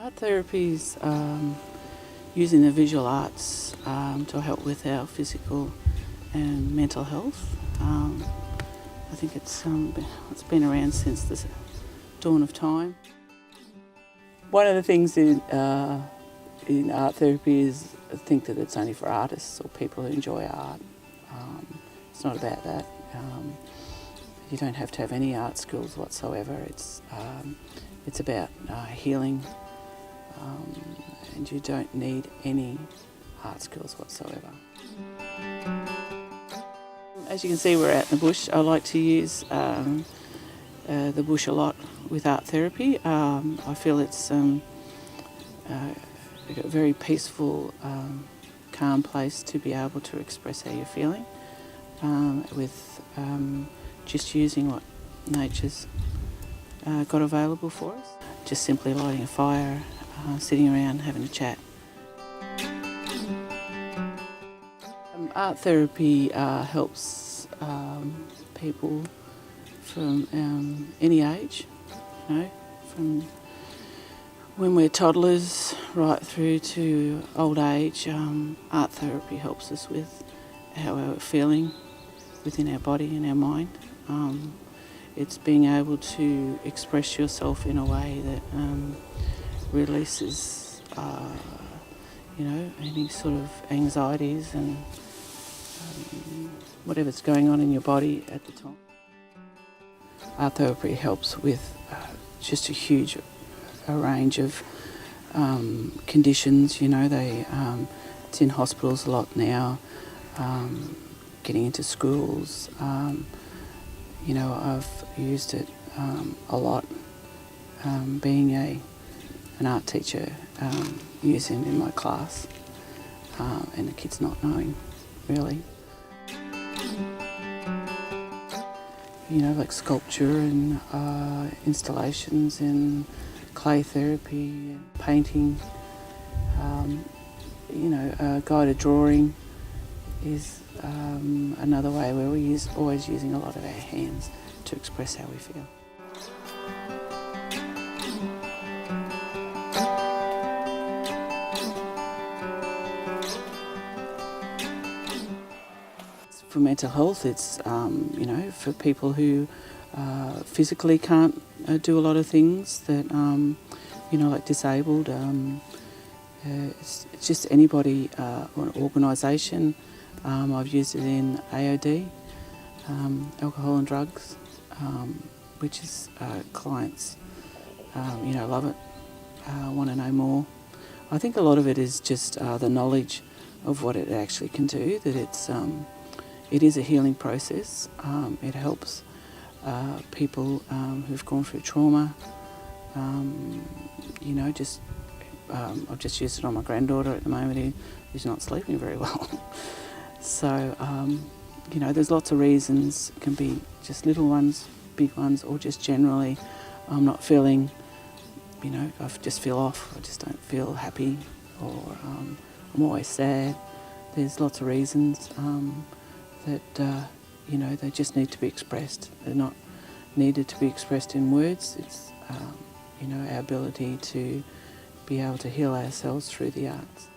Art therapy is using the visual arts to help with our physical and mental health. I think it's been around since the dawn of time. One of the things in art therapy is I think that it's only for artists or people who enjoy art. It's not about that. You don't have to have any art skills whatsoever. It's about healing, and you don't need any art skills whatsoever. As you can see, we're out in the bush. I like to use the bush a lot with art therapy. I feel it's a very peaceful, calm place to be able to express how you're feeling with just using what nature's got available for us. Just simply lighting a fire, sitting around having a chat. Art therapy helps people from any age, from when we're toddlers right through to old age. Art therapy helps us with how we're feeling within our body and our mind. It's being able to express yourself in a way that releases, any sort of anxieties and whatever's going on in your body at the time. Art therapy helps with just a huge range of conditions. It's in hospitals a lot now, getting into schools. I've used it a lot, being an art teacher, using it in my class, and the kids not knowing really. Like sculpture and installations and clay therapy, painting, guided drawing is another way where we're always using a lot of our hands to express how we feel. For mental health, it's for people who physically can't do a lot of things that like disabled. It's just anybody or an organisation. I've used it in AOD, alcohol and drugs, which is clients love it, want to know more. I think a lot of it is just the knowledge of what it actually can do, that it is a healing process. It helps people who've gone through trauma. I've just used it on my granddaughter at the moment who's not sleeping very well. So, there's lots of reasons. It can be just little ones, big ones, or just generally I'm not feeling, I just feel off. I just don't feel happy, or I'm always sad. There's lots of reasons that they just need to be expressed. They're not needed to be expressed in words. It's our ability to be able to heal ourselves through the arts.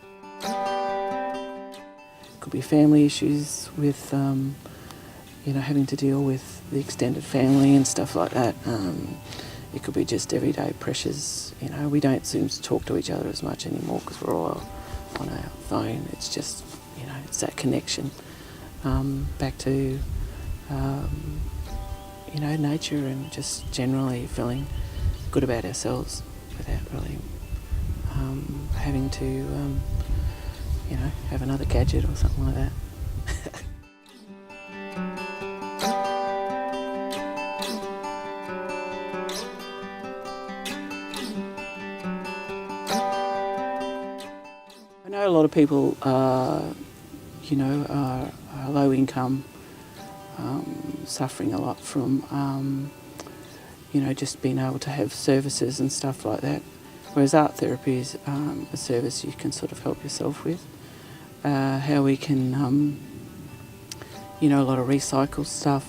It could be family issues with having to deal with the extended family and stuff like that. It could be just everyday pressures. We don't seem to talk to each other as much anymore because we're all on our phone. It's just it's that connection back to nature and just generally feeling good about ourselves without really having to have another gadget or something like that. I know a lot of people are low income, suffering a lot from just being able to have services and stuff like that. Whereas art therapy is a service you can sort of help yourself with. How we can, a lot of recycled stuff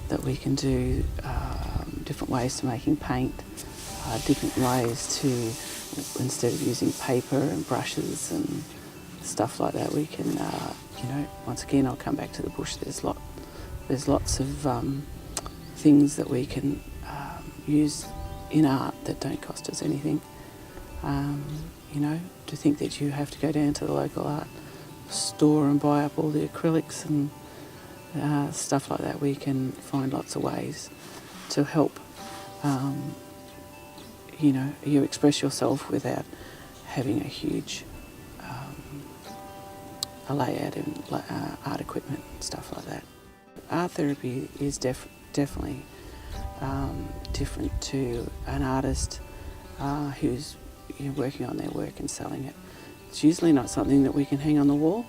that we can do, different ways to making paint, different ways to, instead of using paper and brushes and stuff like that, we can, once again, I'll come back to the bush. There's lots of things that we can use in art that don't cost us anything. To think that you have to go down to the local art store and buy up all the acrylics and stuff like that. We can find lots of ways to help, you express yourself without having a huge a layout and art equipment and stuff like that. Art therapy is definitely different to an artist who's working on their work and selling it. It's usually not something that we can hang on the wall.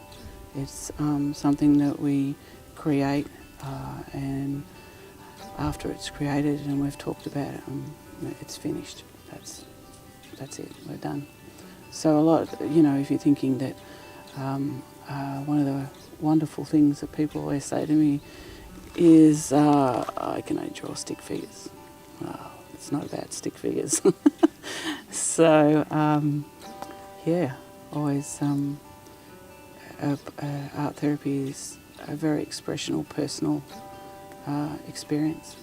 It's something that we create, and after it's created and we've talked about it, it's finished. That's it. We're done. So a lot, if you're thinking that one of the wonderful things that people always say to me is, I can only draw stick figures. It's not about stick figures. So, always art therapy is a very expressional, personal experience.